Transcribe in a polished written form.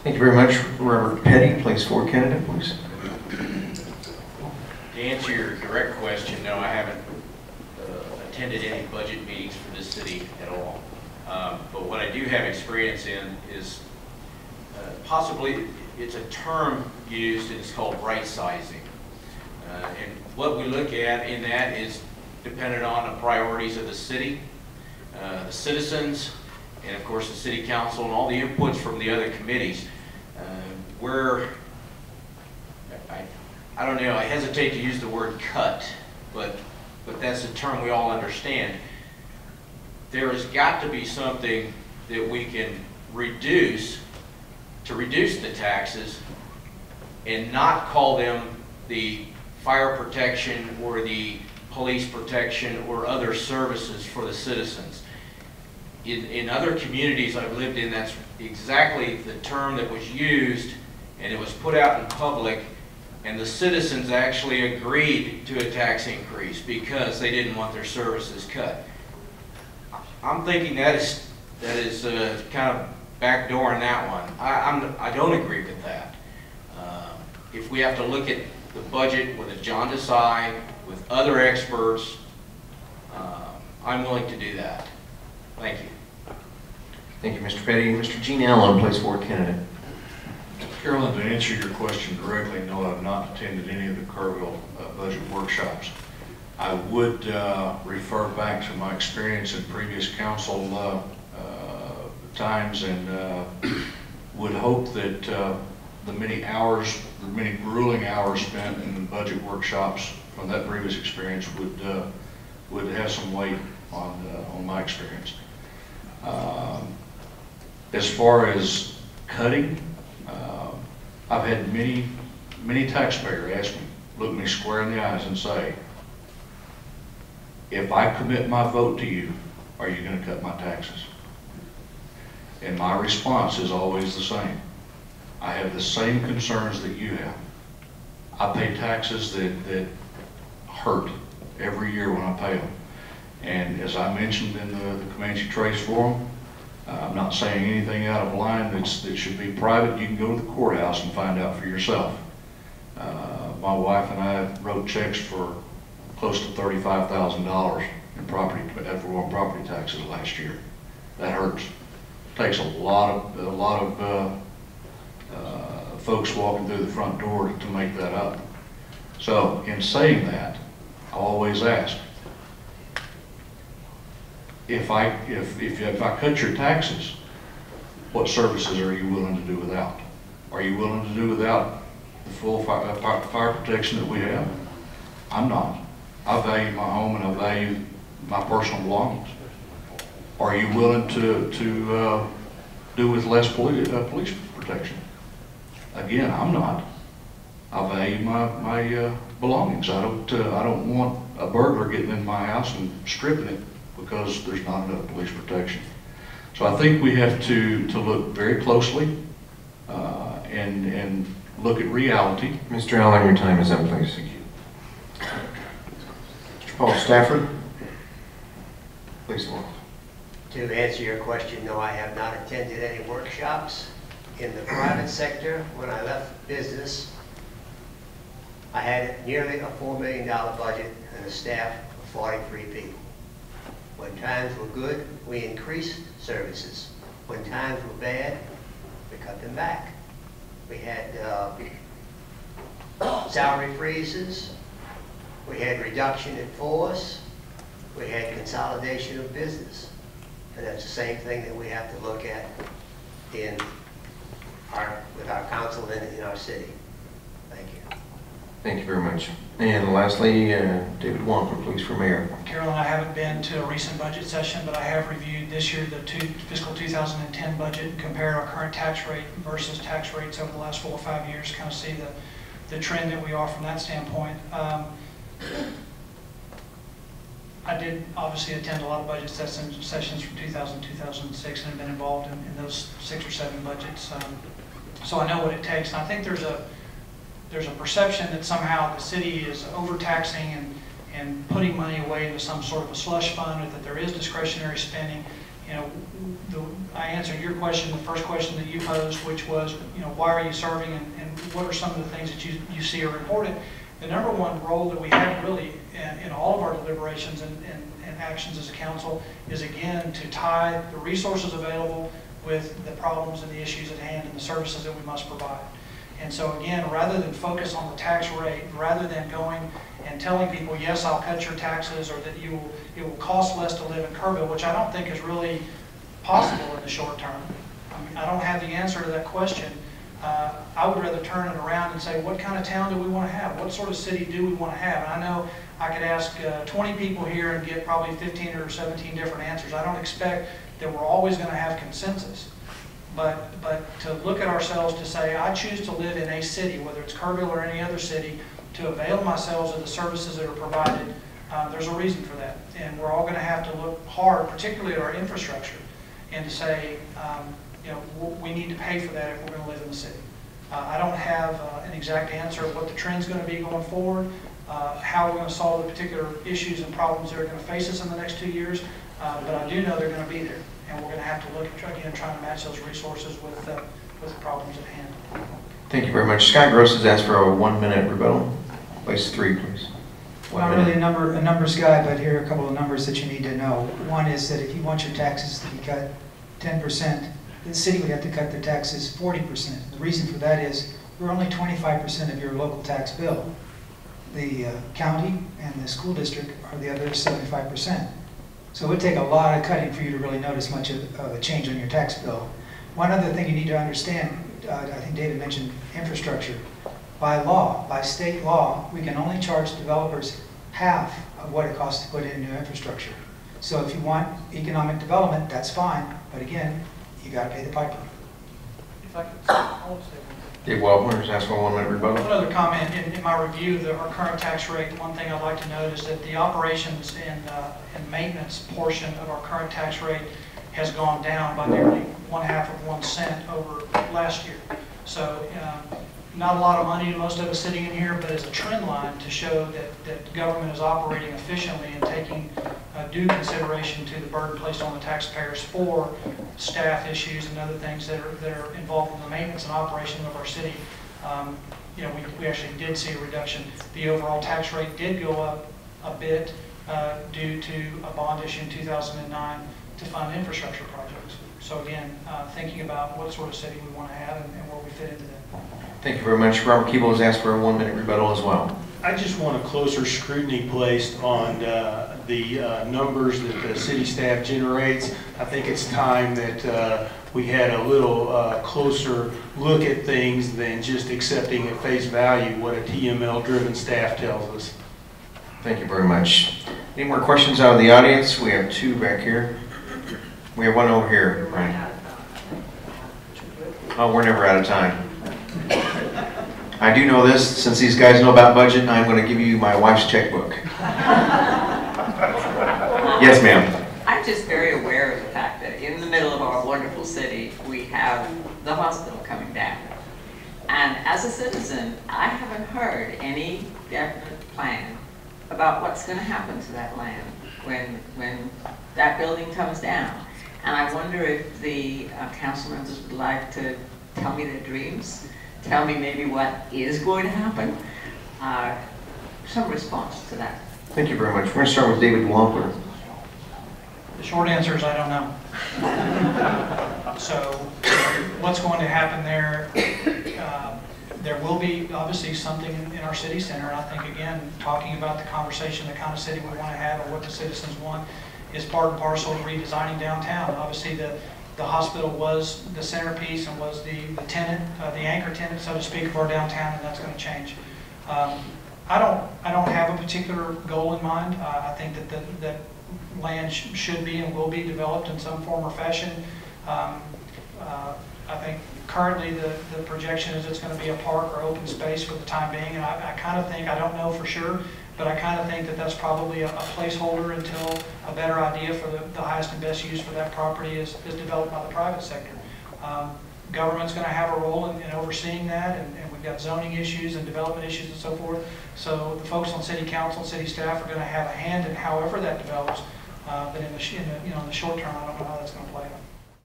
Thank you very much. Robert Petty, place 4 candidate, please. To answer your direct question, no, I haven't attended any budget meetings for this city at all. But what I do have experience in is possibly, it's a term used and it's called right sizing. And what we look at in that is dependent on the priorities of the city, the citizens, and of course the city council and all the inputs from the other committees. Where, I don't know, I hesitate to use the word cut, but that's a term we all understand. There has got to be something that we can reduce to reduce the taxes and not call them the fire protection or the police protection or other services for the citizens. In other communities I've lived in, that's exactly the term that was used, and it was put out in public, and the citizens actually agreed to a tax increase because they didn't want their services cut. I'm thinking that is kind of backdooring that one. I don't agree with that. If we have to look at the budget with a jaundiced eye, with other experts, I'm willing to do that. Thank you. Thank you, Mr. Petty. Mr. Gene Allen, place 4 candidate. Carolyn, to answer your question directly, no, I've not attended any of the Kerrville budget workshops. I would refer back to my experience in previous council times, and would hope that the many grueling hours spent in the budget workshops from that previous experience would have some weight on my experience. As far as cutting, I've had many taxpayers look me square in the eyes and say, if I commit my vote to you, are you going to cut my taxes? And my response is always the same. I have the same concerns that you have. I pay taxes that hurt every year when I pay them. And as I mentioned in the Comanche Trace Forum, I'm not saying anything out of line that should be private. You can go to the courthouse and find out for yourself. My wife and I wrote checks for close to $35,000 in ad valorem property taxes last year. That hurts. It takes a lot of folks walking through the front door to make that up. So in saying that, I always ask, if I cut your taxes, what services are you willing to do without? Are you willing to do without the full fire protection that we have? I'm not. I value my home and I value my personal belongings. Are you willing to do with less police protection? Again, I'm not. I value my belongings. I don't want a burglar getting in my house and stripping it because there's not enough police protection. So I think we have to look very closely and look at reality. Mr. Allen, your time is up, please. Thank you. Mr. Paul Stafford, please. To answer your question, no, I have not attended any workshops. In the private sector, when I left business, I had nearly a $4 million budget and a staff of 43 people. When times were good, we increased services. When times were bad, we cut them back. We had salary freezes. We had reduction in force. We had consolidation of business. And that's the same thing that we have to look at with our council in our city. Thank you. Thank you very much. And lastly, David Wampler, please, for mayor. Carolyn, I haven't been to a recent budget session, but I have reviewed this year the fiscal 2010 budget and compared our current tax rate versus tax rates over the last 4 or 5 years to kind of see the trend that we are from that standpoint. I did obviously attend a lot of budget sessions from 2000 to 2006 and have been involved in those 6 or 7 budgets. So I know what it takes. And I think there's a perception that somehow the city is overtaxing and putting money away into some sort of a slush fund, or that there is discretionary spending. I answered your question, the first question that you posed, which was, why are you serving and what are some of the things that you see are important. The number one role that we have really in all of our deliberations and actions as a council is, again, to tie the resources available with the problems and the issues at hand and the services that we must provide. And so again, rather than focus on the tax rate, rather than going and telling people, yes, I'll cut your taxes, or that it will cost less to live in Kerrville, which I don't think is really possible in the short term. I mean, I don't have the answer to that question. I would rather turn it around and say, what kind of town do we want to have? What sort of city do we want to have? And I know I could ask 20 people here and get probably 15 or 17 different answers. I don't expect that we're always going to have consensus. But to look at ourselves to say, I choose to live in a city, whether it's Kerrville or any other city, to avail myself of the services that are provided, there's a reason for that. And we're all going to have to look hard, particularly at our infrastructure, and to say, we need to pay for that if we're going to live in the city. I don't have an exact answer of what the trend's going to be going forward, how we're going to solve the particular issues and problems that are going to face us in the next 2 years, but I do know they're going to be there. And we're going to have to look at, again, trying to match those resources with the problems at hand. Thank you very much. Scott Gross has asked for a 1-minute rebuttal. Place 3, please. Not really a numbers guy, but here are a couple of numbers that you need to know. One is that if you want your taxes to be cut 10%, the city would have to cut their taxes 40%. The reason for that is we're only 25% of your local tax bill. The county and the school district are the other 75%. So it would take a lot of cutting for you to really notice much of a change on your tax bill. One other thing you need to understand, I think David mentioned infrastructure. By law, by state law, we can only charge developers half of what it costs to put in new infrastructure. So if you want economic development, that's fine, but again, you got to pay the piper. If I could, I want to say one thing. Dave Wellman has asked for a 1-minute rebuttal. One other comment, in my review of our current tax rate, one thing I'd like to note is that the operations and maintenance portion of our current tax rate has gone down by nearly 1/2 of 1 cent over last year. So not a lot of money to most of us sitting in here, but as a trend line to show that government is operating efficiently and taking due consideration to the burden placed on the taxpayers for staff issues and other things that are involved in the maintenance and operation of our city. We actually did see a reduction. The overall tax rate did go up a bit due to a bond issue in 2009 to fund infrastructure projects. So again, thinking about what sort of city we want to have and where we fit into that. Thank you very much. Robert Keeble has asked for a 1-minute rebuttal as well. I just want a closer scrutiny placed on the numbers that the city staff generates. I think it's time that we had a little closer look at things than just accepting at face value what a TML-driven staff tells us. Thank you very much. Any more questions out of the audience? We have 2 back here. We have 1 over here, Ryan. Oh, we're never out of time. I do know this, since these guys know about budget, I'm going to give you my wife's checkbook. Yes, ma'am. I'm just very aware of the fact that in the middle of our wonderful city, we have the hospital coming down. And as a citizen, I haven't heard any definite plan about what's going to happen to that land when that building comes down. And I wonder if the council members would like to tell me their dreams, tell me maybe what is going to happen, some response to that. Thank you very much. We're going to start with David Wampler. The short answer is I don't know. So what's going to happen there? There will be obviously something in our city center. And I think, again, talking about the conversation, the kind of city we want to have or what the citizens want is part and parcel of redesigning downtown. Obviously, the hospital was the centerpiece and was the tenant, the anchor tenant, so to speak, of our downtown, and that's going to change. I don't have a particular goal in mind. I think that land should be and will be developed in some form or fashion. I think currently the projection is it's going to be a park or open space for the time being, and I kind of think, I don't know for sure, but I kind of think that that's probably a placeholder until a better idea for the highest and best use for that property is developed by the private sector. Government's going to have a role in overseeing that, and we've got zoning issues and development issues and so forth. So the folks on city council and city staff are going to have a hand in however that develops. But in the, in the short term, I don't know how that's going to play out.